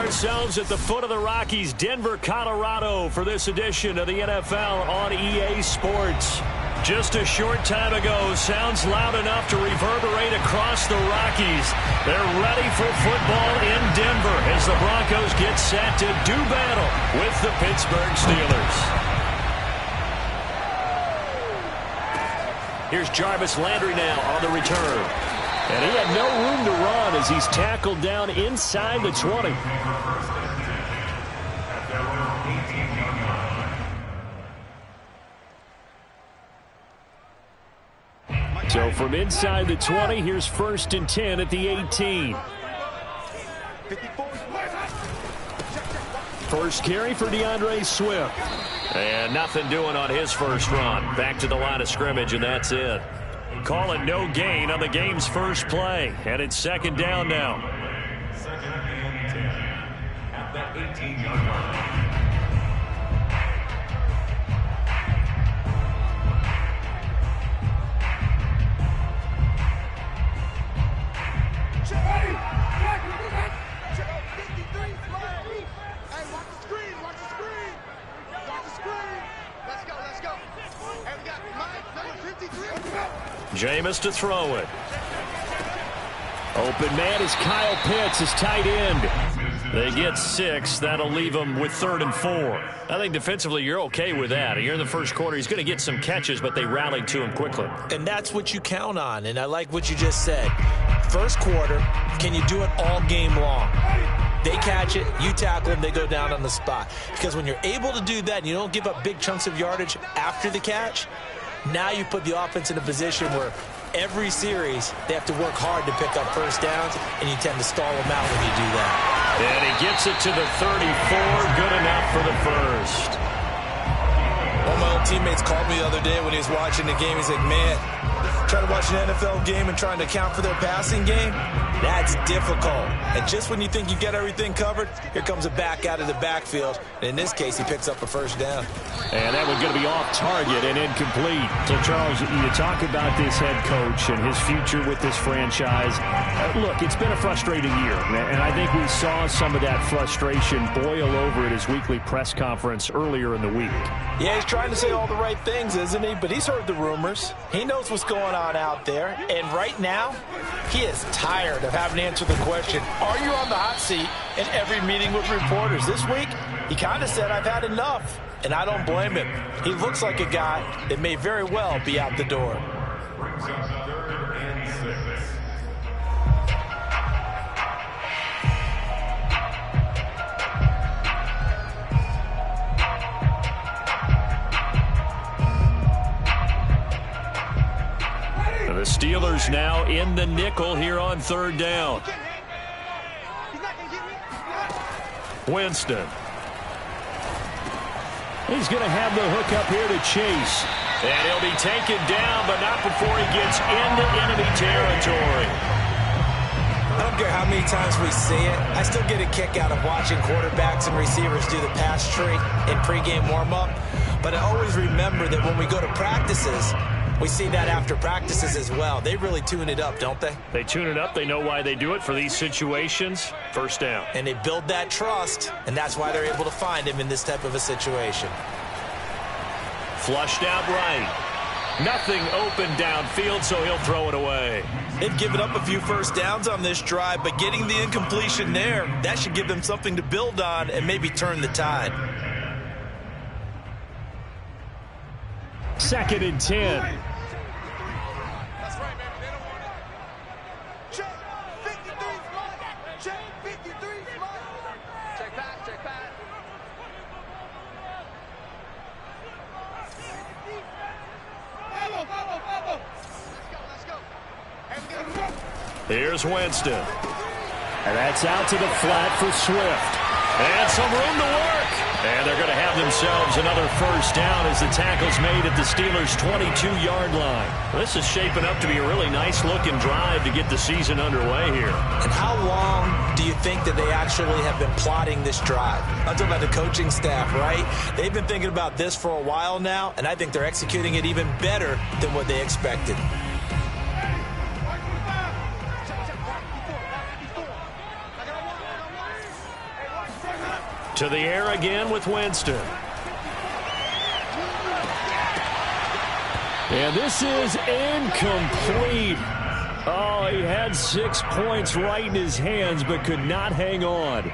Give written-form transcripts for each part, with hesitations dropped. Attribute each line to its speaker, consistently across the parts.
Speaker 1: ourselves at the foot of the Rockies, Denver, Colorado, for this edition of the NFL on EA Sports. Just a short time ago, sounds loud enough to reverberate across the Rockies. They're ready for football in Denver as the Broncos get set to do battle with the Pittsburgh Steelers. Here's Jarvis Landry now on the return. And he had no room to run as he's tackled down inside the 20. So from inside the 20, here's 1st and 10 at the 18. First carry for DeAndre Swift. And nothing doing on his first run. Back to the line of scrimmage, and that's it. Call it no gain on the game's first play. And it's 2nd down now.
Speaker 2: 2nd and 10 at the 18-yard line.
Speaker 1: Jameis to throw it. Open man is Kyle Pitts, his tight end. They get 6. That'll leave them with 3rd and 4. I think defensively you're okay with that. Here in the first quarter, he's going to get some catches, but they rallied to him quickly.
Speaker 3: And that's what you count on, and I like what you just said. First quarter, can you do it all game long? They catch it, you tackle them, they go down on the spot. Because when you're able to do that and you don't give up big chunks of yardage after the catch, now you put the offense in a position where every series they have to work hard to pick up first downs, and you tend to stall them out when you do that.
Speaker 1: And he gets it to the 34. Good enough for the first.
Speaker 4: One of my old teammates called me the other day when he was watching the game. He's like, man, trying to watch an NFL game and trying to account for their passing game, that's difficult. And just when you think you get everything covered, here comes a back out of the backfield. And in this case, he picks up a first down.
Speaker 1: And that one's going to be off target and incomplete. So, Charles, you talk about this head coach and his future with this franchise. Look, it's been a frustrating year, and I think we saw some of that frustration boil over at his weekly press conference earlier in the week.
Speaker 3: Yeah, he's trying to say all the right things, isn't he? But he's heard the rumors. He knows what's going on out there. And right now, he is tired of having to answer the question, are you on the hot seat in every meeting with reporters? This week, he kind of said, I've had enough. And I don't blame him. He looks like a guy that may very well be out the door.
Speaker 2: Brings up 3rd and 6.
Speaker 1: The Steelers now in the nickel here on 3rd down. Winston. He's going to have the hook up here to Chase. And he'll be taken down, but not before he gets into enemy territory.
Speaker 3: I don't care how many times we see it. I still get a kick out of watching quarterbacks and receivers do the pass tree in pregame warm-up. But I always remember that when we go to practices, we see that after practices as well. They really tune it up, don't they?
Speaker 1: They tune it up. They know why they do it for these situations. First down.
Speaker 3: And they build that trust, and that's why they're able to find him in this type of a situation.
Speaker 1: Flushed out right. Nothing open downfield, so he'll throw it away.
Speaker 4: They've given up a few first downs on this drive, but getting the incompletion there, that should give them something to build on and maybe turn the tide.
Speaker 1: 2nd and 10. Here's Winston. And that's out to the flat for Swift. And some room to work. And they're going to have themselves another first down as the tackle's made at the Steelers' 22-yard line. This is shaping up to be a really nice-looking drive to get the season underway here.
Speaker 3: And how long do you think that they actually have been plotting this drive? I'm talking about the coaching staff, right? They've been thinking about this for a while now, and I think they're executing it even better than what they expected.
Speaker 1: To the air again with Winston. And this is incomplete. Oh, he had 6 points right in his hands, but could not hang on.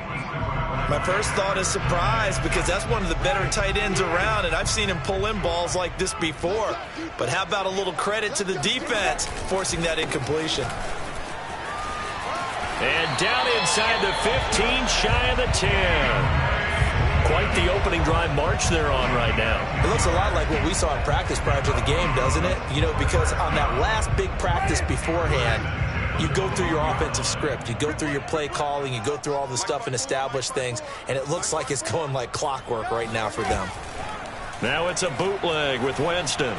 Speaker 4: My first thought is surprise, because that's one of the better tight ends around, and I've seen him pull in balls like this before. But how about a little credit to the defense forcing that incompletion?
Speaker 1: And down inside the 15, shy of the 10. Quite the opening drive march they're on right now.
Speaker 3: It looks a lot like what we saw in practice prior to the game, doesn't it? You know, because on that last big practice beforehand, you go through your offensive script. You go through your play calling. You go through all the stuff and establish things. And it looks like it's going like clockwork right now for them.
Speaker 1: Now it's a bootleg with Winston.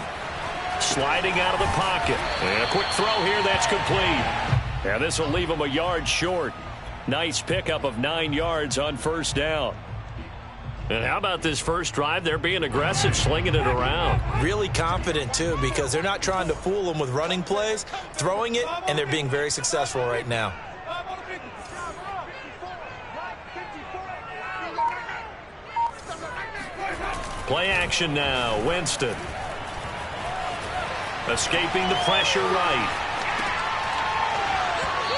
Speaker 1: Sliding out of the pocket. And a quick throw here that's complete. And this will leave him a yard short. Nice pickup of 9 yards on first down. And how about this first drive? They're being aggressive, slinging it around.
Speaker 3: Really confident, too, because they're not trying to fool them with running plays, throwing it, and they're being very successful right now.
Speaker 1: Play action now. Winston. Escaping the pressure right.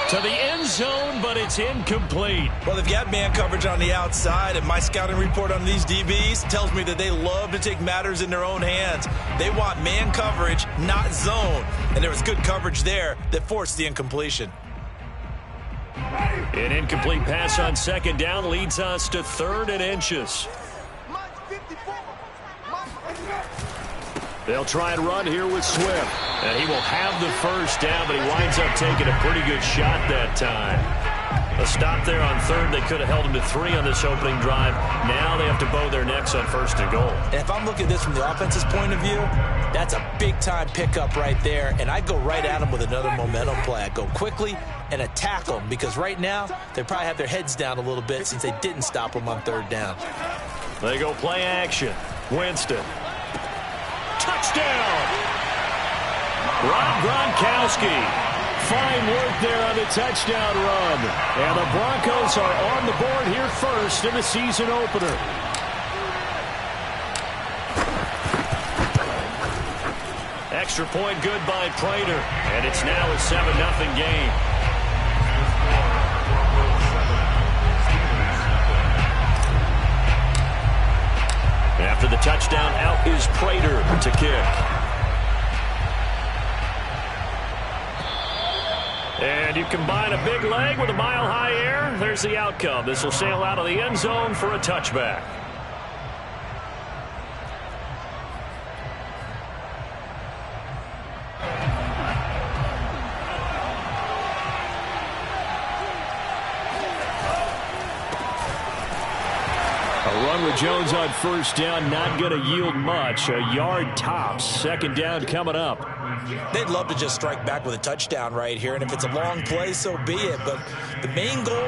Speaker 1: To the end zone, but it's incomplete.
Speaker 4: Well, they've got man coverage on the outside, and my scouting report on these DBs tells me that they love to take matters in their own hands. They want man coverage, not zone. And there was good coverage there that forced the incompletion.
Speaker 1: An incomplete pass on second down leads us to 3rd and inches. They'll try and run here with Swift. And he will have the first down, but he winds up taking a pretty good shot that time. A stop there on 3rd. They could have held him to 3 on this opening drive. Now they have to bow their necks on 1st and goal.
Speaker 3: And if I'm looking at this from the offense's point of view, that's a big-time pickup right there. And I'd go right at him with another momentum play. I'd go quickly and attack them, because right now they probably have their heads down a little bit since they didn't stop them on 3rd down.
Speaker 1: They go play action. Winston. Touchdown! Rob Gronkowski. Fine work there on the touchdown run. And the Broncos are on the board here first in the season opener. Extra point good by Prater. And it's now a 7-0 game. After the touchdown, out is Prater to kick. And you combine a big leg with a mile-high air, there's the outcome. This will sail out of the end zone for a touchback. With Jones on first down, not going to yield much. A yard tops. Second down coming up.
Speaker 3: They'd love to just strike back with a touchdown right here, and if it's a long play, so be it. But the main goal,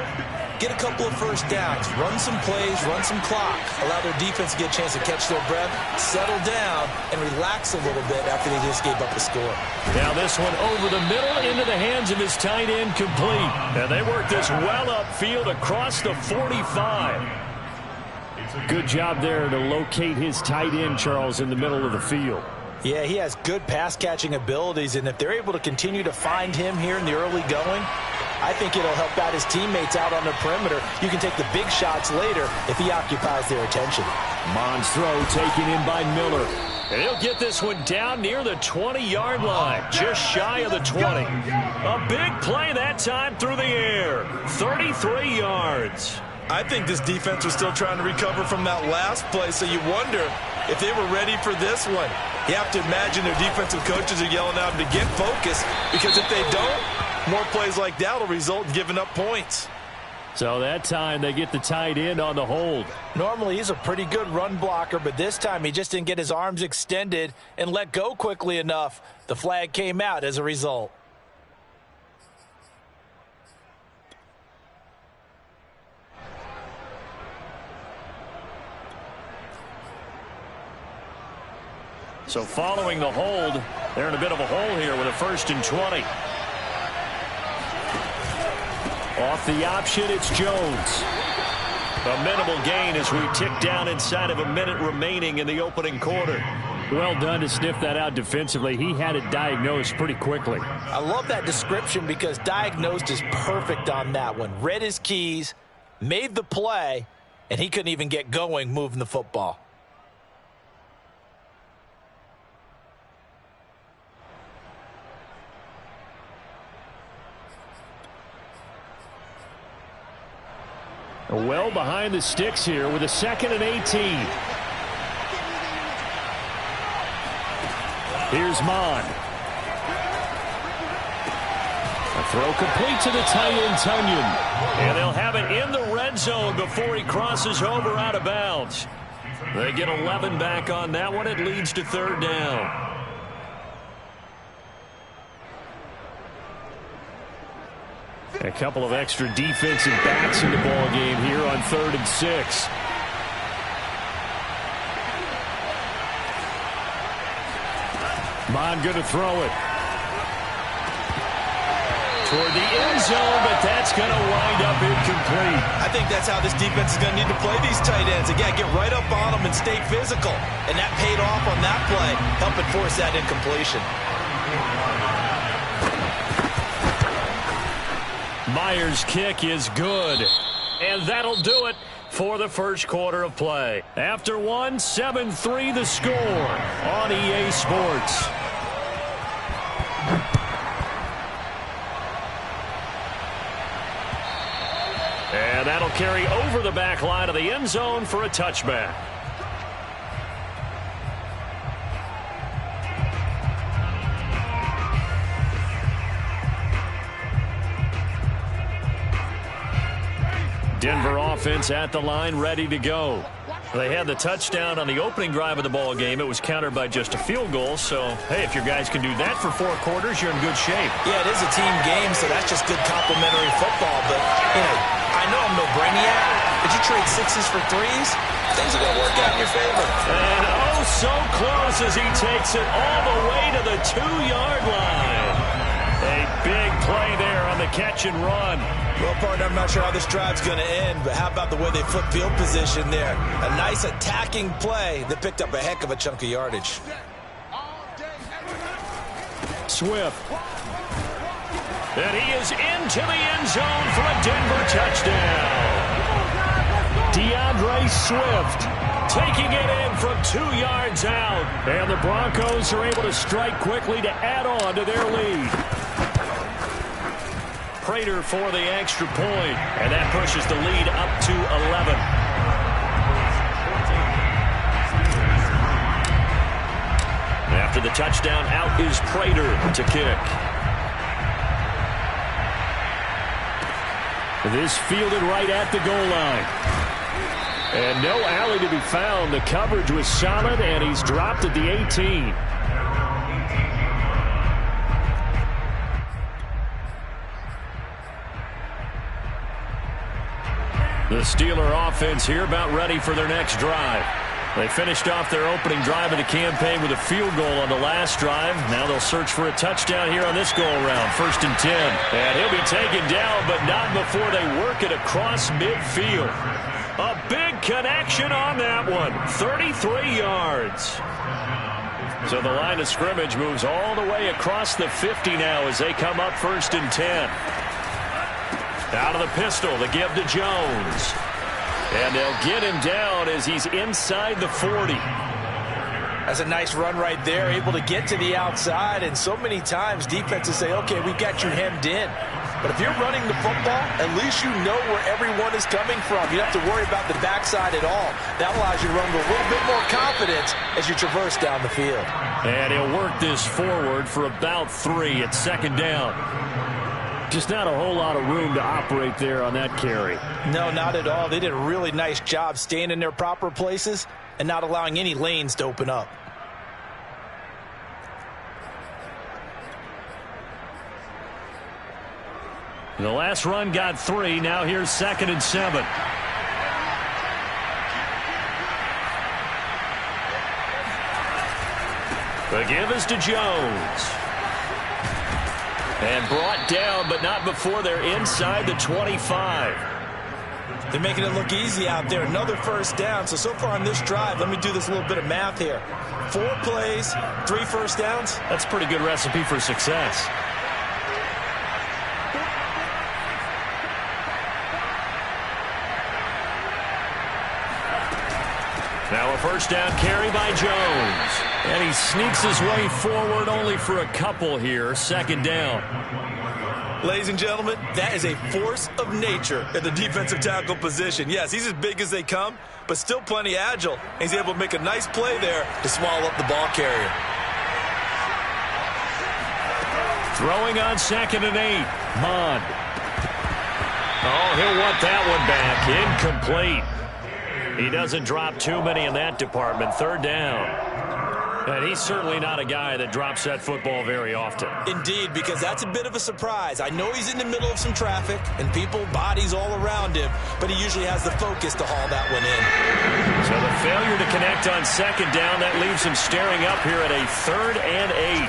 Speaker 3: get a couple of first downs, run some plays, run some clock, allow their defense to get a chance to catch their breath, settle down, and relax a little bit after they just gave up a score.
Speaker 1: Now this one over the middle into the hands of his tight end, complete. And they work this well upfield across the 45. Good job there to locate his tight end, Charles, in the middle of the field.
Speaker 3: Yeah, he has good pass-catching abilities, and if they're able to continue to find him here in the early going, I think it'll help out his teammates out on the perimeter. You can take the big shots later if he occupies their attention.
Speaker 1: Mons throw taken in by Miller. And he'll get this one down near the 20-yard line, just shy of the 20. A big play that time through the air, 33 yards.
Speaker 4: I think this defense was still trying to recover from that last play, so you wonder if they were ready for this one. You have to imagine their defensive coaches are yelling at them to get focused, because if they don't, more plays like that will result in giving up points.
Speaker 1: So that time they get the tight end on the hold.
Speaker 3: Normally he's a pretty good run blocker, but this time he just didn't get his arms extended and let go quickly enough. The flag came out as a result.
Speaker 1: So following the hold, they're in a bit of a hole here with a 1st and 20. Off the option, it's Jones. A minimal gain as we tick down inside of a minute remaining in the opening quarter.
Speaker 5: Well done to sniff that out defensively. He had it diagnosed pretty quickly.
Speaker 3: I love that description because diagnosed is perfect on that one. Read his keys, made the play, and he couldn't even get going moving the football.
Speaker 5: Well behind the sticks here with a 2nd and 18. Here's Mon. A throw complete to the tight end, Tunyon.
Speaker 1: And they'll have it in the red zone before he crosses over out of bounds. They get 11 back on that one. It leads to 3rd down.
Speaker 5: A couple of extra defensive backs in the ball game here on 3rd and 6. Mon going to throw it toward the end zone, but that's going to wind up incomplete.
Speaker 4: I think that's how this defense is going to need to play these tight ends. Again, get right up on them and stay physical. And that paid off on that play, helping force that incompletion.
Speaker 1: Myers' kick is good. And that'll do it for the first quarter of play. After one, 7-3 the score on EA Sports. And that'll carry over the back line of the end zone for a touchback. Denver offense at the line, ready to go. They had the touchdown on the opening drive of the ball game. It was countered by just a field goal. So, hey, if your guys can do that for 4 quarters, you're in good shape.
Speaker 3: Yeah, it is a team game, so that's just good complimentary football. But, you know, I know I'm no brainiac, but you trade 6s for 3s, things are going to work out in your favor.
Speaker 1: And oh, so close as he takes it all the way to the 2-yard line. A big play there on the catch and run.
Speaker 4: Well, partner, I'm not sure how this drive's going to end, but how about the way they flip field position there? A nice attacking play that picked up a heck of a chunk of yardage.
Speaker 1: Swift. And he is into the end zone for a Denver touchdown. DeAndre Swift taking it in from 2 yards out. And the Broncos are able to strike quickly to add on to their lead. Prater for the extra point, and that pushes the lead up to 11. After the touchdown, out is Prater to kick.
Speaker 5: This fielded right at the goal line.
Speaker 1: And no alley to be found. The coverage was solid, and he's dropped at the 18. The Steeler offense here about ready for their next drive. They finished off their opening drive of the campaign with a field goal on the last drive. Now they'll search for a touchdown here on this go-around. 1st and 10. And he'll be taken down, but not before they work it across midfield. A big connection on that one. 33 yards. So the line of scrimmage moves all the way across the 50 now as they come up 1st and 10. Out of the pistol, the give to Jones. And they'll get him down as he's inside the 40.
Speaker 3: That's a nice run right there, able to get to the outside. And so many times defenses say, okay, we've got you hemmed in. But if you're running the football, at least you know where everyone is coming from. You don't have to worry about the backside at all. That allows you to run with a little bit more confidence as you traverse down the field.
Speaker 1: And he'll work this forward for about 3 at 2nd down.
Speaker 5: Just not a whole lot of room to operate there on that carry.
Speaker 3: No, not at all. They did a really nice job staying in their proper places and not allowing any lanes to open up.
Speaker 1: The last run got 3. Now here's 2nd and 7. The give is to Jones. And brought down, but not before they're inside the 25.
Speaker 4: They're making it look easy out there. Another first down. So far on this drive, let me do this little bit of math here. 4 plays, 3 first downs.
Speaker 1: That's a pretty good recipe for success. Now a first down carry by Jones. And he sneaks his way forward only for a couple here. Second down.
Speaker 4: Ladies and gentlemen, that is a force of nature at the defensive tackle position. Yes, he's as big as they come, but still plenty agile. He's able to make a nice play there to swallow up the ball carrier.
Speaker 1: Throwing on 2nd and 8. Mond. Oh, he'll want that one back. Incomplete. He doesn't drop too many in that department. 3rd down. And he's certainly not a guy that drops that football very often.
Speaker 4: Indeed, because that's a bit of a surprise. I know he's in the middle of some traffic and people, bodies all around him, but he usually has the focus to haul that one in.
Speaker 1: So the failure to connect on 2nd down, that leaves him staring up here at a 3rd and 8.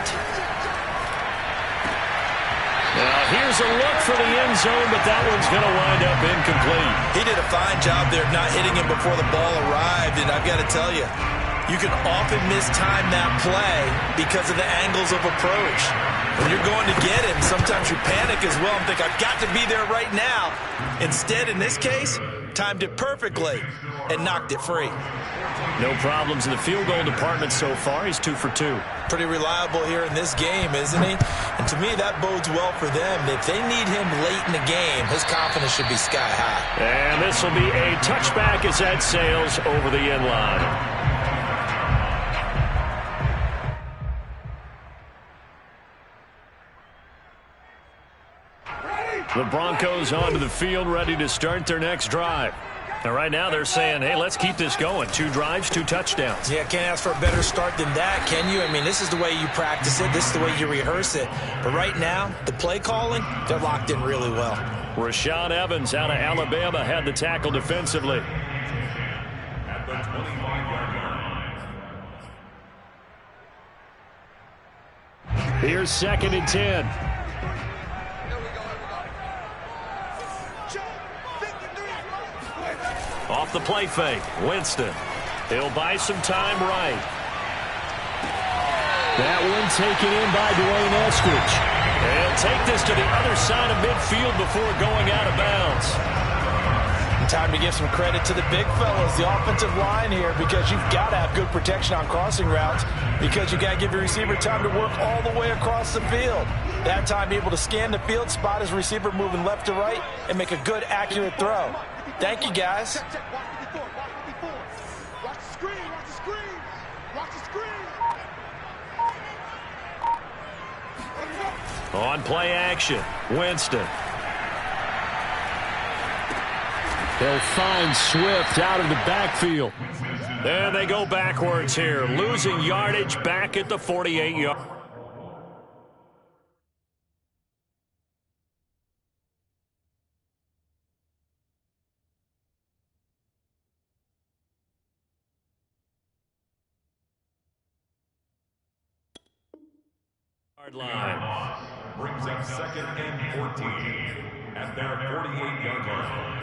Speaker 1: Now here's a look for the end zone, but that one's going to wind up incomplete.
Speaker 4: He did a fine job there of not hitting him before the ball arrived, and I've got to tell you, you can often mistime that play because of the angles of approach. When you're going to get him, sometimes you panic as well and think, I've got to be there right now. Instead, in this case, timed it perfectly and knocked it free.
Speaker 1: No problems in the field goal department so far. He's 2 for 2.
Speaker 4: Pretty reliable here in this game, isn't he? And to me, that bodes well for them. If they need him late in the game, his confidence should be sky high.
Speaker 1: And this will be a touchback as that sails over the end line. The Broncos onto the field, ready to start their next drive. And right now they're saying, hey, let's keep this going. 2 drives, 2 touchdowns.
Speaker 4: Yeah, can't ask for a better start than that, can you? I mean, this is the way you practice it. This is the way you rehearse it. But right now, the play calling, they're locked in really well.
Speaker 1: Rashaan Evans out of Alabama had the tackle defensively.
Speaker 2: At the 25-yard line.
Speaker 1: Here's 2nd and 10. Off the play fake, Winston. He'll buy some time right. That one taken in by Dwayne Eskridge. He'll take this to the other side of midfield before going out of bounds.
Speaker 4: Time to give some credit to the big fellas, the offensive line here, because you've got to have good protection on crossing routes, because you got to give your receiver time to work all the way across the field. That time, be able to scan the field, spot his receiver moving left to right, and make a good, accurate throw. Thank you, guys.
Speaker 6: Watch the screen, watch the screen, watch the screen.
Speaker 1: On play action, Winston. They'll find Swift out of the backfield. And they go backwards here, losing yardage back at the 48-yard. Line.
Speaker 2: Brings up 2nd and 14 at their 48-yard line.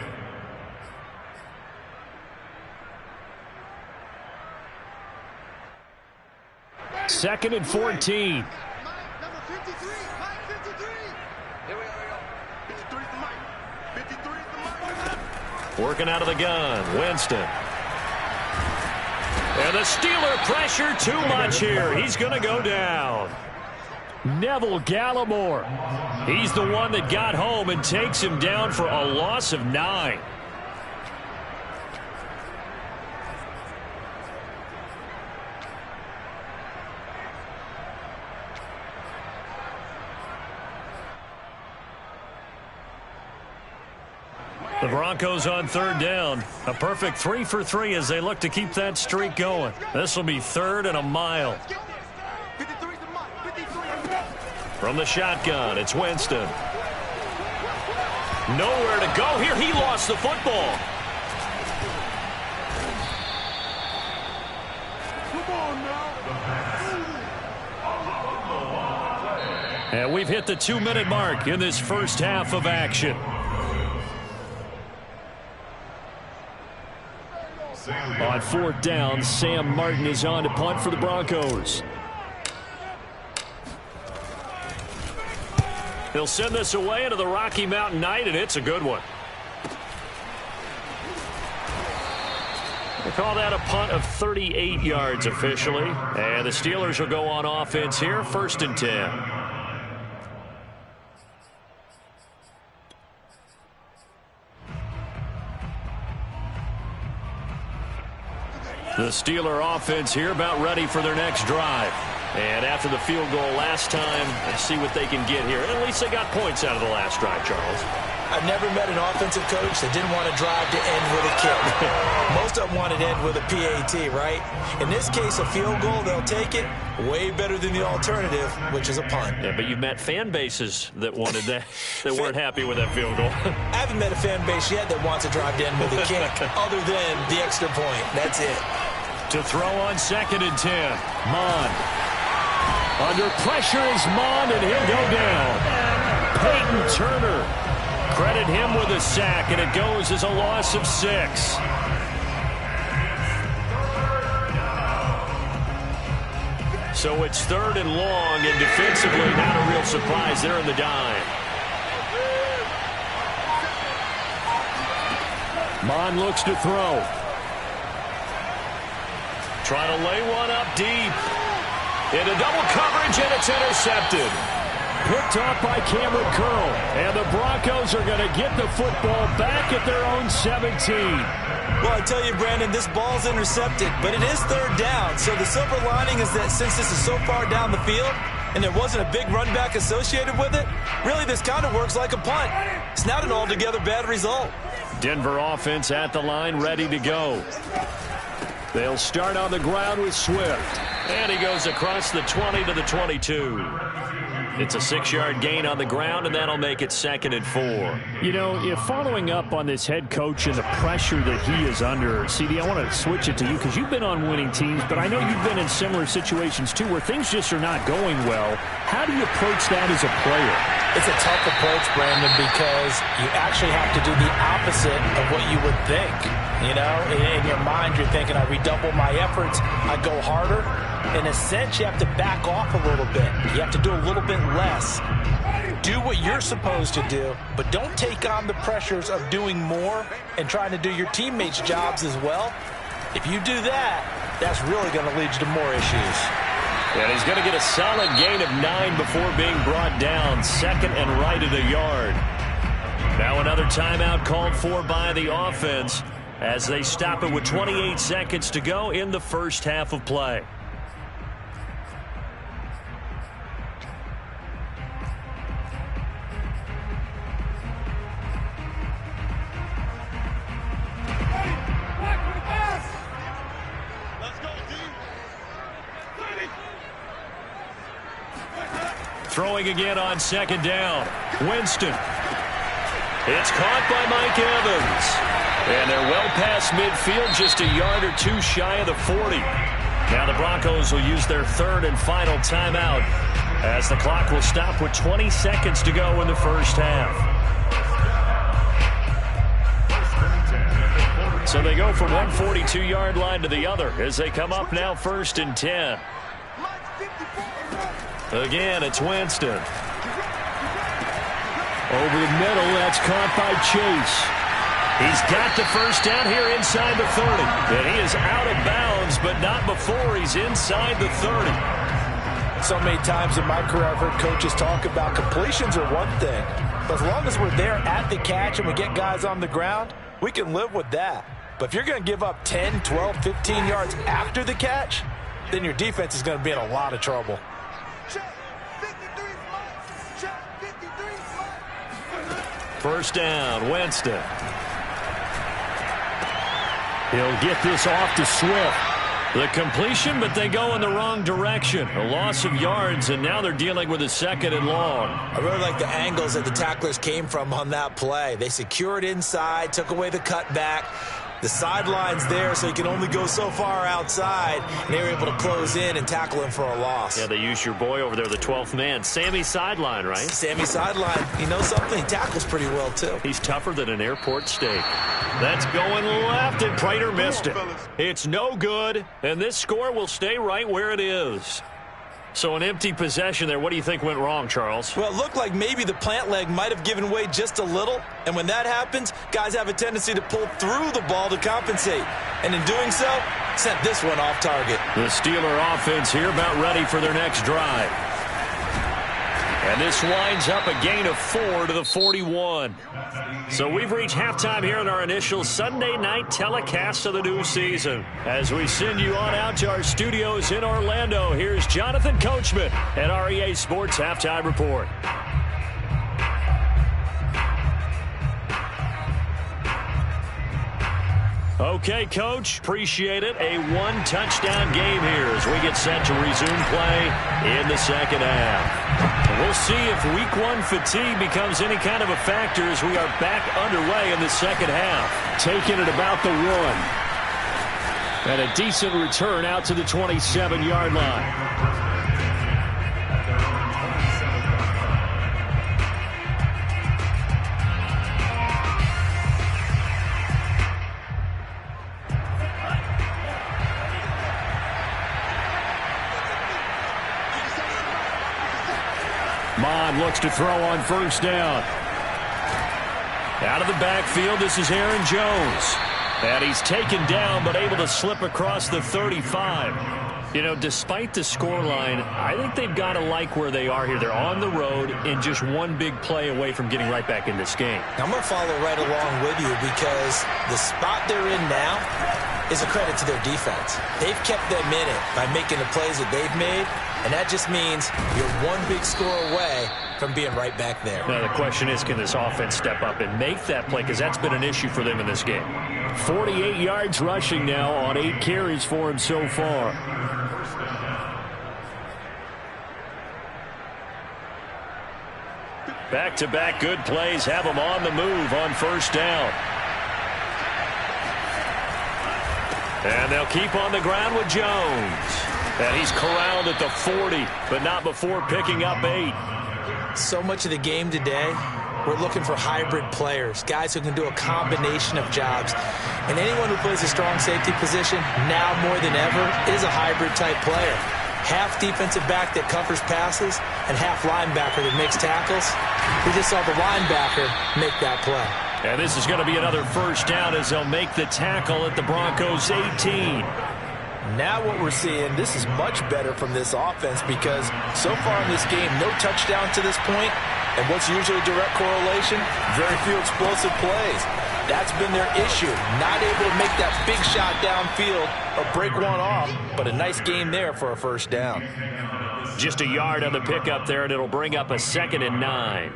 Speaker 1: Second and 14.
Speaker 6: Number 53, Mike 53. Here we go. 53 for Mike. 53 for Mike.
Speaker 1: Working out of the gun, Winston. And the Steeler pressure too much here. He's going to go down. Neville Gallimore. He's the one that got home and takes him down for a loss of 9. The Broncos on 3rd down. A perfect 3 for 3 as they look to keep that streak going. This will be 3rd and a mile. From the shotgun, it's Winston. Nowhere to go here. He lost the football.
Speaker 6: Come on now.
Speaker 1: And we've hit the 2-minute mark in this first half of action.
Speaker 5: On 4th down, Sam Martin is on to punt for the Broncos.
Speaker 1: He'll send this away into the Rocky Mountain night, and it's a good one. They call that a punt of 38 yards officially. And the Steelers will go on offense here, 1st and 10. The Steeler offense here about ready for their next drive. And after the field goal last time, let's see what they can get here. And at least they got points out of the last drive, Charles.
Speaker 3: I've never met an offensive coach that didn't want to drive to end with a kick. Most of them wanted to end with a PAT, right? In this case, a field goal, they'll take it. Way better than the alternative, which is a punt.
Speaker 1: Yeah, but you've met fan bases that wanted that, that weren't happy with that field goal.
Speaker 3: I haven't met a fan base yet that wants to drive to end with a kick, other than the extra point. That's it.
Speaker 1: To throw on 2nd and 10. Mond. Under pressure is Mond, and he'll go down. Peyton Turner. Credit him with a sack, and it goes as a loss of 6. So it's 3rd and long, and defensively not a real surprise there in the dime. Mond looks to throw. Trying to lay one up deep. Into double coverage, and it's intercepted. Picked off by Cameron Curl. And the Broncos are going to get the football back at their own 17.
Speaker 3: Well, I tell you, Brandon, this ball's intercepted, but it is 3rd down. So the silver lining is that since this is so far down the field and there wasn't a big run back associated with it, really this kind of works like a punt. It's not an altogether bad result. Denver offense at the line, ready to go. They'll start on the ground with Swift. And he goes across the 20 to the 22. It's a 6-yard gain on the ground, and that'll make it 2nd and 4.
Speaker 5: You know, if following up on this head coach and the pressure that he is under, CD, I want to switch it to you because you've been on winning teams, but I know you've been in similar situations too where things just are not going well. How do you approach that as a player?
Speaker 3: It's a tough approach, Brandon, because you actually have to do the opposite of what you would think. You know, in your mind, you're thinking, I redouble my efforts, I go harder. In a sense, you have to back off a little bit. You have to do a little bit less. Do what you're supposed to do, but don't take on the pressures of doing more and trying to do your teammates' jobs as well. If you do that, that's really going to lead you to more issues.
Speaker 1: And he's going to get a solid gain of 9 before being brought down. 2nd and right at a yard. Now another timeout called for by the offense as they stop it with 28 seconds to go in the first half of play. Throwing again on 2nd down. Winston. It's caught by Mike Evans. And they're well past midfield, just a yard or 2 shy of the 40. Now the Broncos will use their 3rd and final timeout as the clock will stop with 20 seconds to go in the first half. So they go from one 42-yard line to the other as they come up now 1st and 10. Again, it's Winston. Over the middle, that's caught by Chase. He's got the first down here inside the 30. And he is out of bounds, but not before he's inside the 30.
Speaker 3: So many times in my career, I've heard coaches talk about completions are one thing. But as long as we're there at the catch and we get guys on the ground, we can live with that. But if you're going to give up 10, 12, 15 yards after the catch, then your defense is going to be in a lot of trouble.
Speaker 1: First down, Winston. He'll get this off to Swift. The completion, but they go in the wrong direction. A loss of yards, and now they're dealing with a 2nd and long.
Speaker 3: I really like the angles that the tacklers came from on that play. They secured inside, took away the cutback. The sideline's there, so you can only go so far outside. And they were able to close in and tackle him for a loss.
Speaker 1: Yeah, they used your boy over there, the 12th man. Sammy Sideline, right?
Speaker 3: Sammy Sideline. You know something? He tackles pretty well, too.
Speaker 1: He's tougher than an airport steak. That's going left, and Prater missed it. It's no good, and this score will stay right where it is. So an empty possession there. What do you think went wrong, Charles?
Speaker 4: Well, it looked like maybe the plant leg might have given way just a little, and when that happens, guys have a tendency to pull through the ball to compensate, and in doing so, sent this one off target.
Speaker 1: The Steeler offense here about ready for their next drive. And this winds up a gain of 4 to the 41. So we've reached halftime here in our initial Sunday night telecast of the new season. As we send you on out to our studios in Orlando, here's Jonathan Coachman at our EA Sports Halftime Report. Okay, Coach, appreciate it. A one-touchdown game here as we get set to resume play in the second half. And we'll see if Week 1 fatigue becomes any kind of a factor as we are back underway in the second half.
Speaker 5: Taking it about the 1. And a decent return out to the 27-yard line. Mon looks to throw on first down. Out of the backfield, this is Aaron Jones. And he's taken down, but able to slip across the 35. You know, despite the scoreline, I think they've got to like where they are here. They're on the road and just one big play away from getting right back in this game.
Speaker 4: I'm going to follow right along with you because the spot they're in now is a credit to their defense. They've kept them in it by making the plays that they've made, and that just means you're one big score away from being right back there.
Speaker 5: Now, the question is, can this offense step up and make that play? Because that's been an issue for them in this game. 48 yards rushing now on 8 carries for him so far. Back-to-back good plays have him on the move on first down. And they'll keep on the ground with Jones. And he's corralled at the 40, but not before picking up 8.
Speaker 4: So much of the game today, we're looking for hybrid players, guys who can do a combination of jobs. And anyone who plays a strong safety position, now more than ever, is a hybrid-type player. Half defensive back that covers passes and half linebacker that makes tackles. We just saw the linebacker make that play.
Speaker 1: And this is going to be another first down as they'll make the tackle at the Broncos' 18.
Speaker 4: Now what we're seeing, this is much better from this offense because so far in this game, no touchdown to this point, and what's usually a direct correlation? Very few explosive plays. That's been their issue. Not able to make that big shot downfield or break one off, but a nice game there for a first down.
Speaker 1: Just a yard on the pickup there, and it'll bring up a 2nd and 9.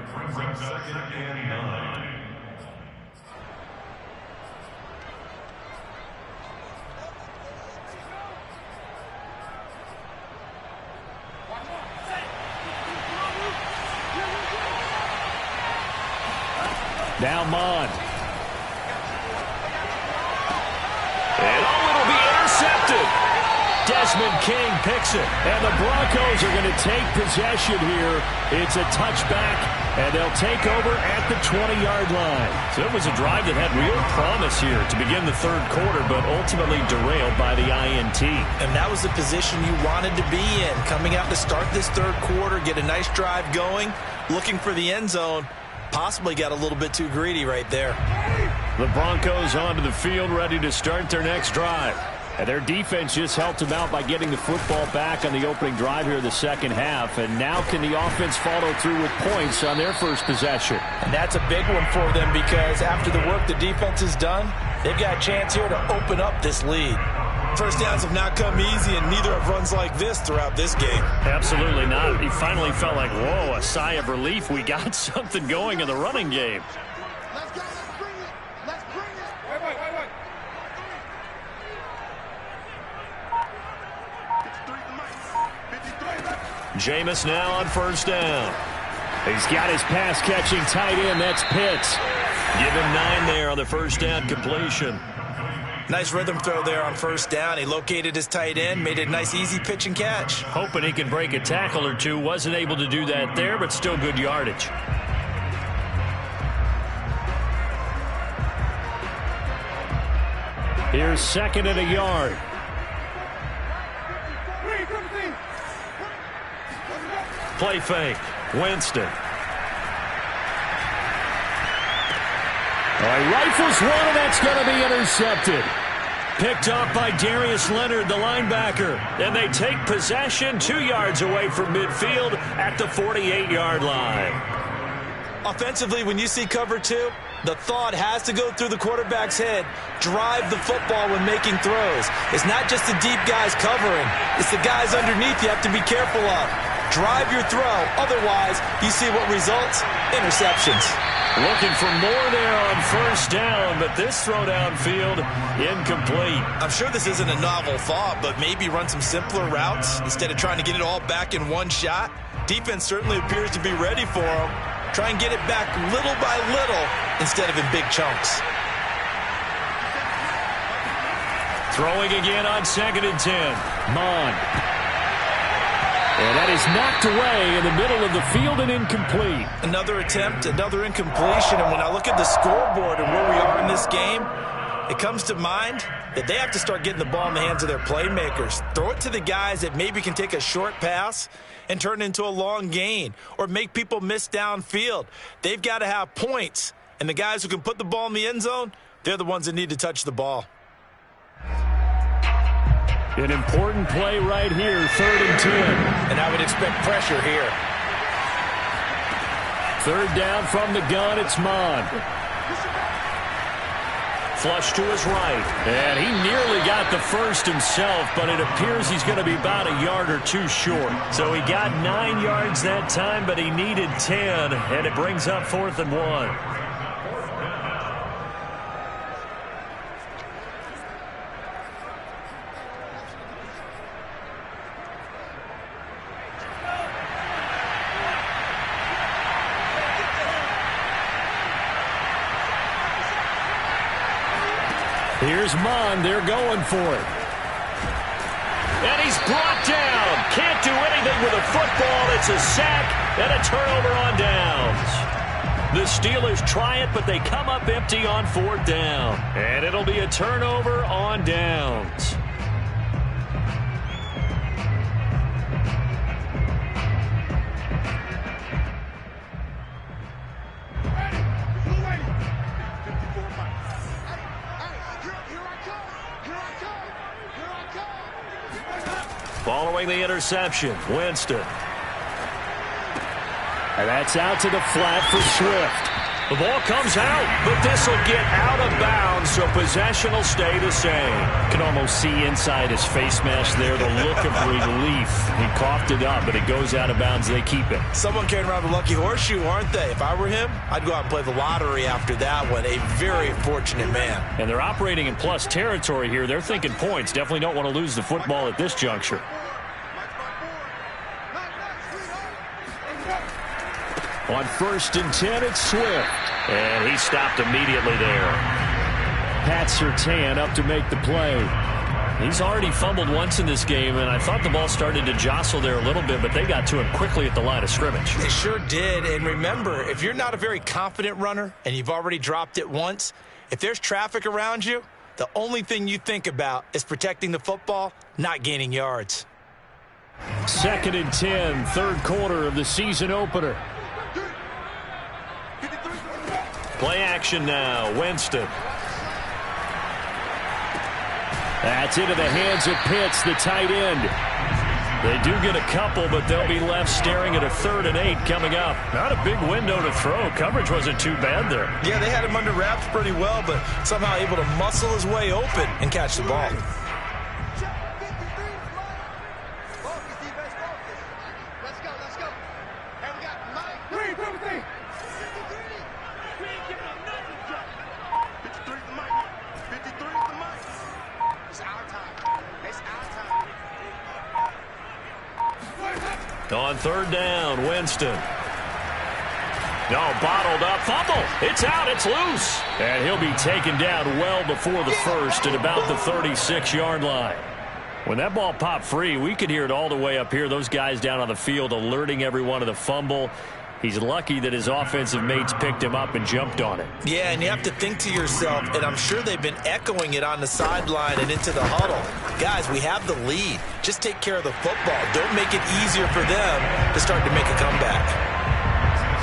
Speaker 1: Now Mon. And it'll be intercepted. Desmond King picks it. And the Broncos are going to take possession here. It's a touchback, and they'll take over at the 20-yard line. So it was a drive that had real promise here to begin the third quarter, but ultimately derailed by the INT.
Speaker 4: And that was the position you wanted to be in. Coming out to start this third quarter, get a nice drive going, looking for the end zone. Possibly got a little bit too greedy right there.
Speaker 1: The Broncos onto the field, ready to start their next drive. And their defense just helped them out by getting the football back on the opening drive here in the second half. And now can the offense follow through with points on their first possession?
Speaker 4: And that's a big one for them because after the work the defense has done, they've got a chance here to open up this lead. First downs have not come easy, and neither have runs like this throughout this game.
Speaker 1: Absolutely not. He finally felt like, whoa, a sigh of relief. We got something going in the running game.
Speaker 6: Let's go. Let's bring it. Let's bring it. Wait. 53.
Speaker 1: Jameis now on first down. He's got his pass-catching tight end. That's Pitts. Give him 9 there on the first down completion.
Speaker 4: Nice rhythm throw there on first down. He located his tight end, made it a nice easy pitch and catch.
Speaker 1: Hoping he could break a tackle or two. Wasn't able to do that there, but still good yardage.
Speaker 5: Here's second and a yard.
Speaker 1: Play fake. Winston.
Speaker 5: Rifles one, and that's going to be intercepted.
Speaker 1: Picked off by Darius Leonard, the linebacker. And they take possession 2 yards away from midfield at the 48-yard line.
Speaker 4: Offensively, when you see cover 2, the thought has to go through the quarterback's head. Drive the football when making throws. It's not just the deep guys covering. It's the guys underneath you have to be careful of. Drive your throw. Otherwise, you see what results? Interceptions.
Speaker 1: Looking for more there on first down, but this throw downfield incomplete.
Speaker 4: I'm sure this isn't a novel thought, but maybe run some simpler routes instead of trying to get it all back in one shot. Defense certainly appears to be ready for them. Try and get it back little by little instead of in big chunks.
Speaker 1: Throwing again on 2nd and 10.
Speaker 5: Mon. And that is knocked away in the middle of the field and incomplete.
Speaker 4: Another attempt, another incompletion. And when I look at the scoreboard and where we are in this game, it comes to mind that they have to start getting the ball in the hands of their playmakers. Throw it to the guys that maybe can take a short pass and turn it into a long gain or make people miss downfield. They've got to have points. And the guys who can put the ball in the end zone, they're the ones that need to touch the ball.
Speaker 5: An important play right here, 3rd and 10.
Speaker 4: And I would expect pressure here.
Speaker 5: 3rd down from the gun, it's Mon.
Speaker 1: Flush to his right. And he nearly got the first himself, but it appears he's going to be about a yard or 2 short. So he got 9 yards that time, but he needed 10, and it brings up 4th and 1.
Speaker 5: Here's Mon. They're going for it.
Speaker 1: And he's brought down. Can't do anything with a football. It's a sack and a turnover on downs. The Steelers try it, but they come up empty on 4th down. And it'll be a turnover on downs. Following the interception, Winston.
Speaker 5: And that's out to the flat for Swift.
Speaker 1: The ball comes out, but this will get out of bounds, so possession will stay the same.
Speaker 5: You can almost see inside his face mask there the look of relief. He coughed it up, but it goes out of bounds. They keep it.
Speaker 4: Someone carrying around the lucky horseshoe, aren't they? If I were him, I'd go out and play the lottery after that one. A very fortunate man.
Speaker 5: And they're operating in plus territory here. They're thinking points. Definitely don't want to lose the football at this juncture. On 1st and 10, it's Swift.
Speaker 1: And he stopped immediately there.
Speaker 5: Pat Surtain up to make the play.
Speaker 1: He's already fumbled once in this game, and I thought the ball started to jostle there a little bit, but they got to him quickly at the line of scrimmage.
Speaker 4: They sure did. And remember, if you're not a very confident runner and you've already dropped it once, if there's traffic around you, the only thing you think about is protecting the football, not gaining yards.
Speaker 5: 2nd and 10, 3rd quarter of the season opener.
Speaker 1: Play action now, Winston.
Speaker 5: That's into the hands of Pitts, the tight end.
Speaker 1: They do get a couple, but they'll be left staring at a 3rd and 8 coming up. Not a big window to throw. Coverage wasn't too bad there.
Speaker 4: Yeah, they had him under wraps pretty well, but somehow able to muscle his way open and catch the ball.
Speaker 1: On 3rd down, Winston. No, bottled up, fumble. It's out, it's loose.
Speaker 5: And he'll be taken down well before the first at about the 36-yard line. When that ball popped free, we could hear it all the way up here. Those guys down on the field alerting everyone of the fumble.
Speaker 1: He's lucky that his offensive mates picked him up and jumped on it.
Speaker 3: Yeah, and you have to think to yourself, and I'm sure they've been echoing it on the sideline and into the huddle. Guys, we have the lead. Just take care of the football. Don't make it easier for them to start to make a comeback.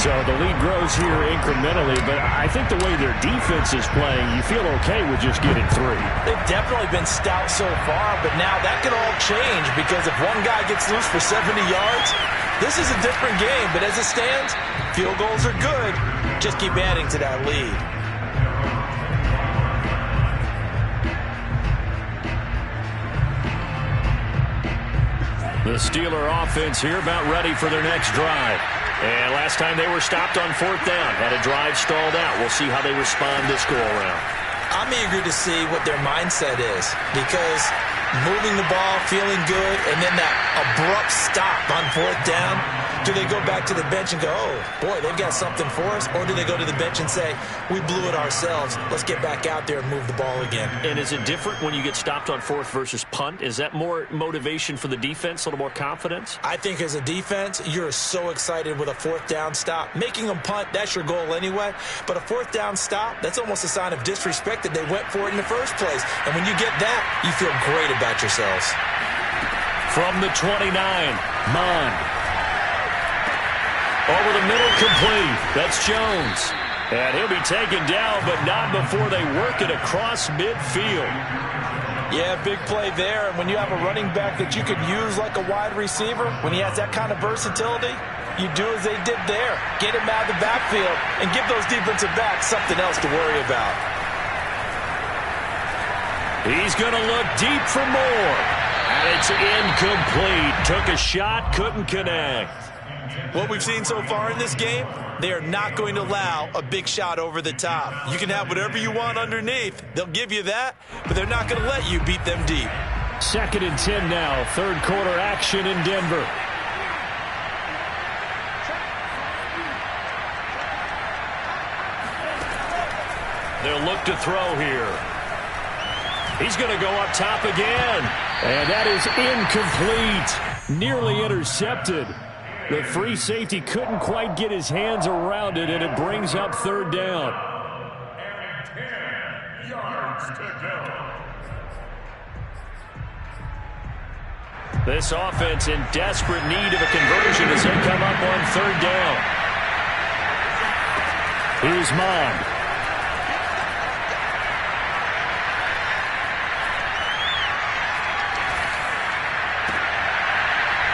Speaker 5: So the lead grows here incrementally, but I think the way their defense is playing, you feel okay with just getting 3.
Speaker 3: They've definitely been stout so far, but now that can all change because if one guy gets loose for 70 yards, this is a different game. But as it stands, field goals are good. Just keep adding to that lead.
Speaker 1: The Steeler offense here about ready for their next drive. And last time they were stopped on 4th down, had a drive stalled out. We'll see how they respond this go-around.
Speaker 3: I'm eager to see what their mindset is because moving the ball, feeling good, and then that abrupt stop on 4th down, do they go back to the bench and go, oh, boy, they've got something for us? Or do they go to the bench and say, we blew it ourselves, let's get back out there and move the ball again?
Speaker 1: And is it different when you get stopped on 4th versus punt? Is that more motivation for the defense, a little more confidence?
Speaker 3: I think as a defense, you're so excited with a 4th down stop. Making them punt, that's your goal anyway. But a 4th down stop, that's almost a sign of disrespect that they went for it in the first place. And when you get that, you feel great about yourselves.
Speaker 1: From the 29, Mond. Over the middle, complete. That's Jones. And he'll be taken down, but not before they work it across midfield.
Speaker 3: Yeah, big play there. And when you have a running back that you could use like a wide receiver, when he has that kind of versatility, you do as they did there. Get him out of the backfield and give those defensive backs something else to worry about.
Speaker 1: He's going to look deep for more. And it's incomplete. Took a shot, couldn't connect.
Speaker 3: What we've seen so far in this game, they are not going to allow a big shot over the top. You can have whatever you want underneath. They'll give you that, but they're not going to let you beat them deep.
Speaker 5: 2nd and 10 now. 3rd quarter action in Denver.
Speaker 1: They'll look to throw here. He's going to go up top again.
Speaker 5: And that is incomplete. Nearly intercepted. The free safety couldn't quite get his hands around it, and it brings up 3rd down.
Speaker 2: And 10 yards to go.
Speaker 1: This offense in desperate need of a conversion as they come up on 3rd down.
Speaker 5: Here's Mond.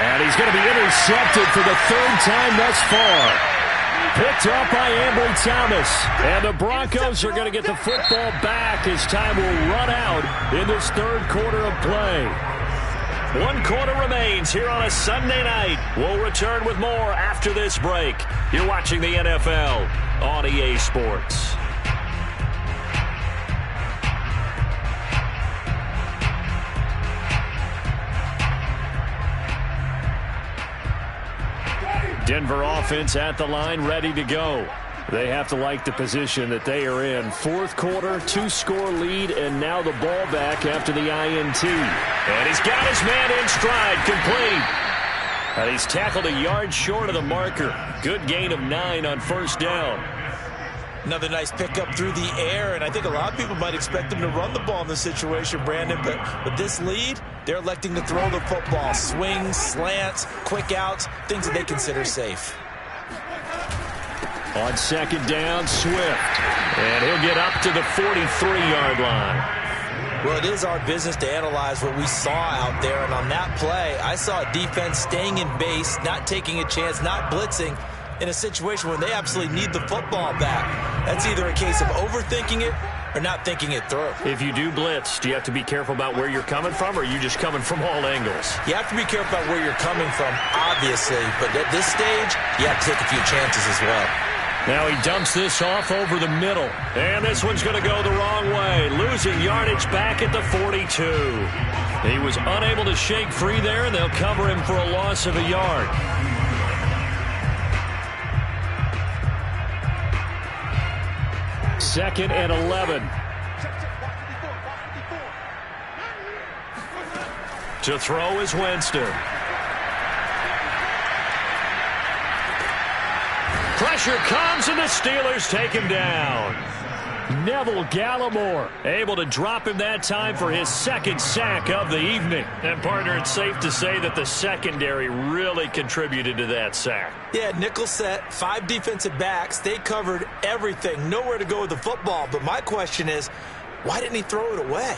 Speaker 5: And he's going to be intercepted for the 3rd time thus far. Picked up by Ambry Thomas. And the Broncos are going to get the football back as time will run out in this 3rd quarter of play.
Speaker 1: 1 quarter remains here on a Sunday night. We'll return with more after this break. You're watching the NFL on EA Sports. Denver offense at the line, ready to go. They have to like the position that they are in. 4th quarter, 2-score lead, and now the ball back after the INT. And he's got his man in stride, complete. And he's tackled a yard short of the marker. Good gain of 9 on 1st down.
Speaker 3: Another nice pickup through the air, and I think a lot of people might expect them to run the ball in this situation, Brandon, but with this lead, they're electing to throw the football. Swings, slants, quick outs, things that they consider safe.
Speaker 5: On 2nd down, Swift.
Speaker 1: And he'll get up to the 43-yard line.
Speaker 3: Well, it is our business to analyze what we saw out there, and on that play, I saw a defense staying in base, not taking a chance, not blitzing, in a situation where they absolutely need the football back. That's either a case of overthinking it or not thinking it through.
Speaker 1: If you do blitz, do you have to be careful about where you're coming from, or are you just coming from all angles?
Speaker 3: You have to be careful about where you're coming from, obviously, but at this stage, you have to take a few chances as well.
Speaker 1: Now he dumps this off over the middle. And this one's going to go the wrong way. Losing yardage back at the 42. He was unable to shake free there, and they'll cover him for a loss of a yard.
Speaker 5: Second and 11.
Speaker 1: To throw is Winston. pressure comes, and the Steelers take him down.
Speaker 5: Neville Gallimore
Speaker 1: able to drop him that time for his second sack of the evening. And, partner, it's safe to say that the secondary really contributed to that sack.
Speaker 3: Yeah, nickel set, 5 defensive backs. They covered everything. Nowhere to go with the football. But my question is, why didn't he throw it away?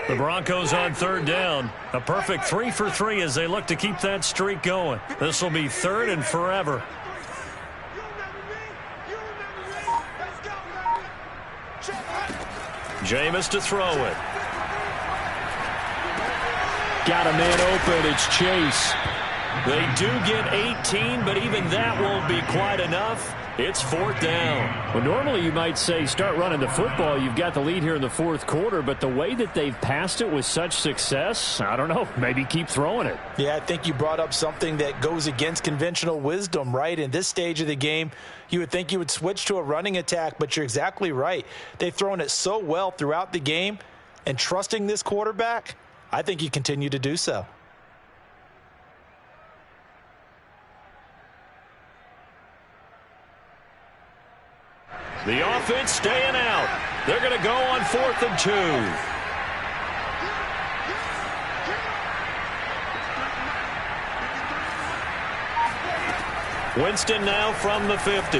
Speaker 1: The Broncos on third down. A perfect 3 for 3 as they look to keep that streak going. This will be third and forever. Jameis to throw it.
Speaker 5: got a man open. It's Chase.
Speaker 1: They do get 18, but even that won't be quite enough. It's fourth down.
Speaker 5: Well, normally you might say start running the football. You've got the lead here in the fourth quarter, but the way that they've passed it with such success, I don't know, maybe keep throwing it.
Speaker 3: Yeah, I think you brought up something that goes against conventional wisdom, right? In this stage of the game, you would think you would switch to a running attack, but you're exactly right. They've thrown it so well throughout the game, and trusting this quarterback, I think you continue to do so.
Speaker 1: The offense staying out. They're going to go on 4th and 2. Winston now from the 50.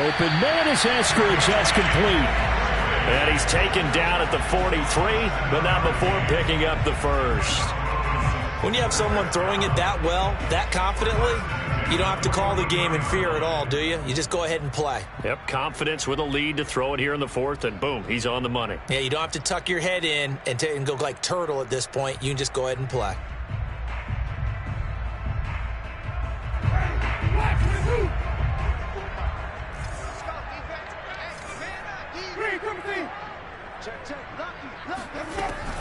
Speaker 5: Open man is Eskridge. That's complete.
Speaker 1: And he's taken down at the 43, but not before picking up the first.
Speaker 3: When you have someone throwing it that well, that confidently, you don't have to call the game in fear at all, do you? You just go ahead and play.
Speaker 1: Yep, confidence with a lead to throw it here in the 4th, and boom, he's on the money.
Speaker 3: Yeah, you don't have to tuck your head in and go like turtle at this point. You can just go ahead and play.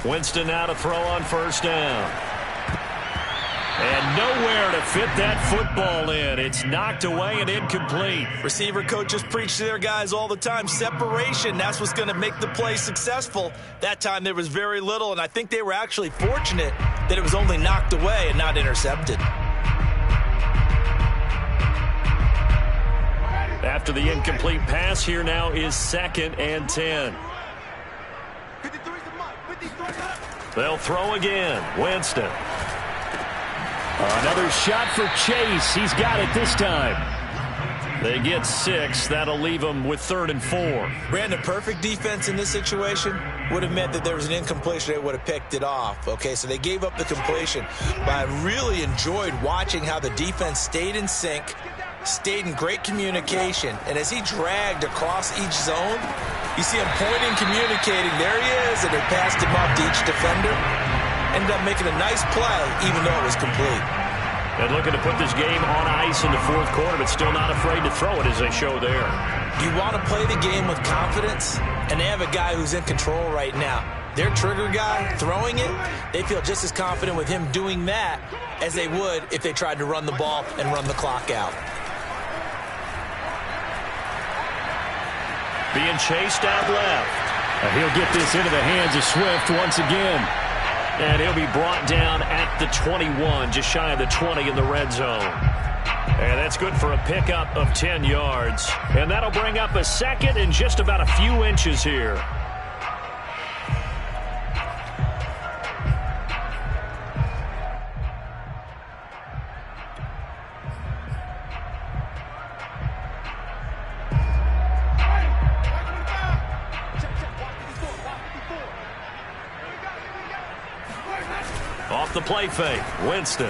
Speaker 1: Winston now to throw on first down. And nowhere to fit that football in. It's knocked away and incomplete.
Speaker 3: Receiver coaches preach to their guys all the time. Separation, that's what's going to make the play successful. That time there was very little, and I think they were actually fortunate that it was only knocked away and not intercepted.
Speaker 1: After the incomplete pass, here now is 2nd and 10. They'll throw again. Winston.
Speaker 5: Another shot for Chase. He's got it this time.
Speaker 1: They get 6. That'll leave them with 3rd and 4.
Speaker 3: Brandon, perfect defense in this situation would have meant that there was an incompletion. They would have picked it off. Okay, so they gave up the completion. But I really enjoyed watching how the defense stayed in sync, stayed in great communication. And as he dragged across each zone, you see him pointing, communicating. There he is, and they passed him off to each defender. Ended up making a nice play, even though it was complete.
Speaker 1: And looking to put this game on ice in the 4th quarter, but still not afraid to throw it as they show there.
Speaker 3: You want to play the game with confidence, and they have a guy who's in control right now. Their trigger guy throwing it, they feel just as confident with him doing that as they would if they tried to run the ball and run the clock out.
Speaker 1: Being chased out left.
Speaker 5: He'll get this into the hands of Swift once again.
Speaker 1: And he'll be brought down at the 21, just shy of the 20 in the red zone. And that's good for a pickup of 10 yards. And that'll bring up a 2nd and just about a few inches here. Off the play fake, Winston.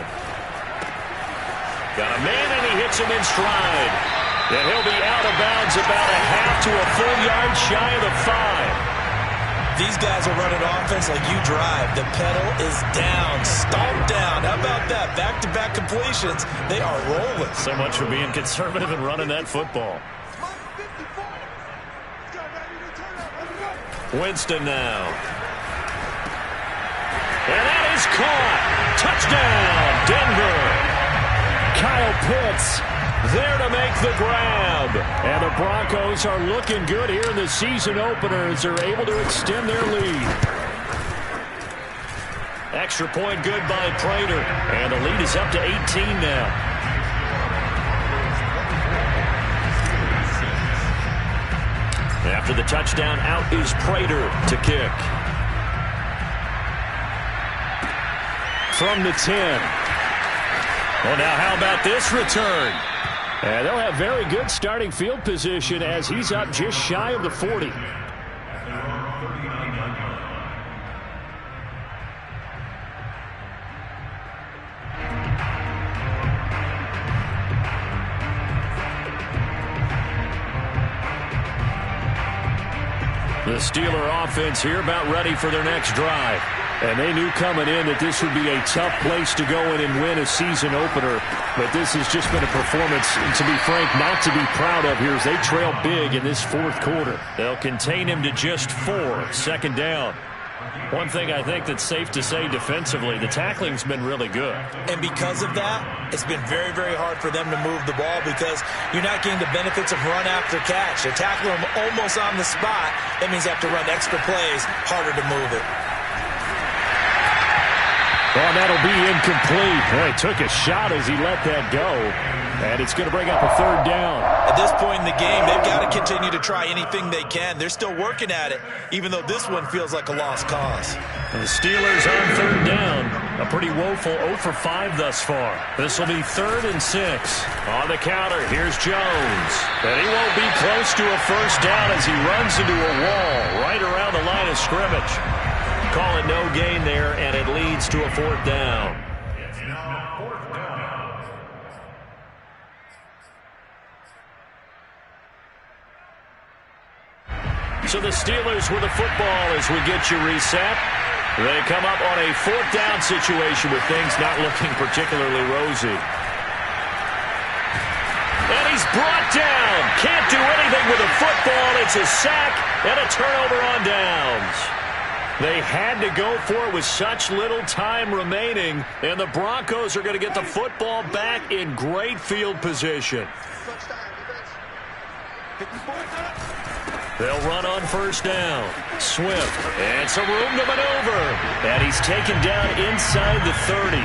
Speaker 1: Got a man, and he hits him in stride. And he'll be out of bounds about a half to a full yard shy of the 5.
Speaker 3: These guys are running offense like you drive. The pedal is down, stomp down. How about that? Back-to-back completions. They are rolling.
Speaker 1: So much for being conservative and running that football. Winston now. And that is caught. Touchdown, Denver.
Speaker 5: Kyle Pitts
Speaker 1: There to make the grab. And the Broncos are looking good here in the season opener as they're able to extend their lead. Extra point good by Prater. And the lead is up to 18 now. After the touchdown, out is Prater to kick. From the 10. Well, now how about this return? And they'll have very good starting field position as he's up just shy of the 40. The Steeler offense here about ready for their next drive. And they knew coming in that this would be a tough place to go in and win a season opener. But this has just been a performance, to be frank, not to be proud of here as they trail big in this fourth quarter. They'll contain him to just 4, second down. One thing I think that's safe to say defensively, the tackling's been really good.
Speaker 3: And because of that, it's been very, very hard for them to move the ball because you're not getting the benefits of run after catch. They're tackling them almost on the spot. That means they have to run extra plays, harder to move it.
Speaker 1: Well, that'll be incomplete. Well, he took a shot as he let that go. And it's going to bring up a third down.
Speaker 3: At this point in the game, they've got to continue to try anything they can. They're still working at it, even though this one feels like a lost cause.
Speaker 1: And the Steelers on third down. A pretty woeful 0 for 5 thus far. This will be 3rd and 6. On the counter, here's Jones. And he won't be close to a first down as he runs into a wall right around the line of scrimmage. Call it no gain there, and it leads to a 4th down.
Speaker 2: It's now 4th down.
Speaker 1: So the Steelers with the football as we get you reset. They come up on a 4th down situation with things not looking particularly rosy. And he's brought down. Can't do anything with the football. It's a sack and a turnover on downs. They had to go for it with such little time remaining, and the Broncos are going to get the football back in great field position. They'll run on first down. Swift, and some room to maneuver. And he's taken down inside the 30.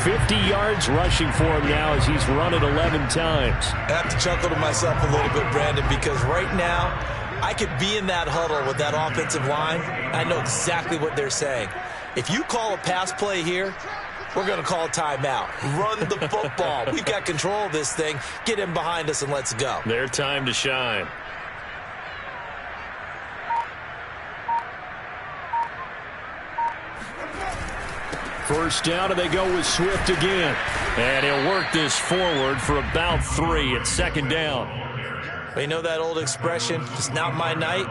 Speaker 1: 50 yards rushing for him now as he's run it 11 times.
Speaker 3: I have to chuckle to myself a little bit, Brandon, because right now, I could be in that huddle with that offensive line. I know exactly what they're saying. If you call a pass play here, we're going to call a timeout. Run the football. We've got control of this thing. Get in behind us and let's go.
Speaker 1: Their time to shine. First down, and they go with Swift again. And he'll work this forward for about 3 at second down.
Speaker 3: You know that old expression, it's not my night?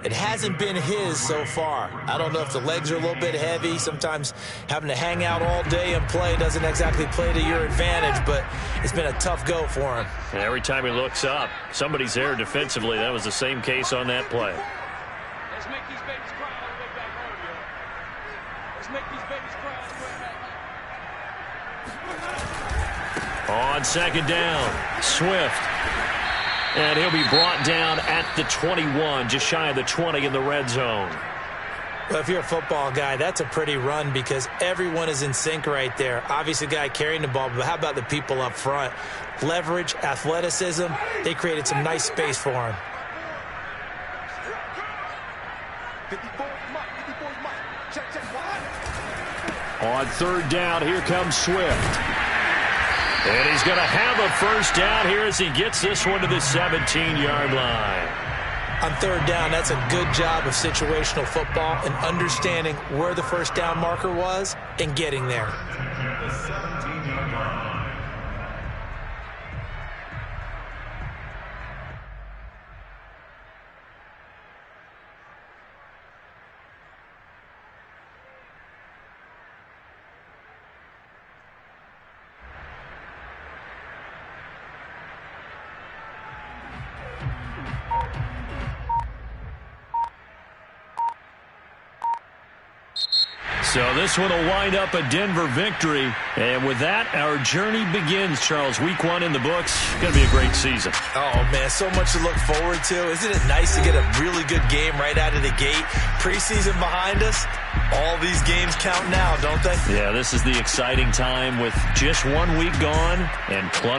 Speaker 3: It hasn't been his so far. I don't know if the legs are a little bit heavy. Sometimes having to hang out all day and play doesn't exactly play to your advantage, but it's been a tough go for him.
Speaker 1: And every time he looks up, somebody's there defensively. That was the same case on that play.
Speaker 6: Let's make these babies cry all the way back home, yo. Let's make these babies cry all the way back home.
Speaker 1: On second down, Swift. And he'll be brought down at the 21, just shy of the 20 in the red zone.
Speaker 3: Well, if you're a football guy, that's a pretty run because everyone is in sync right there. Obviously, the guy carrying the ball, but how about the people up front? Leverage, athleticism, they created some nice space for him.
Speaker 6: 54 Mike. Check, wide.
Speaker 1: On third down, here comes Swift. And he's going to have a first down here as he gets this one to the 17-yard line.
Speaker 3: On third down, that's a good job of situational football and understanding where the first down marker was and getting there.
Speaker 2: The 17-yard line.
Speaker 1: So this one will wind up a Denver victory. And with that, our journey begins, Charles. Week 1 in the books. Going to be a great season.
Speaker 4: Oh, man, so much to look forward to. Isn't it nice to get a really good game right out of the gate? Preseason behind us. All these games count now, don't they?
Speaker 1: Yeah, this is the exciting time with just 1 week gone and plenty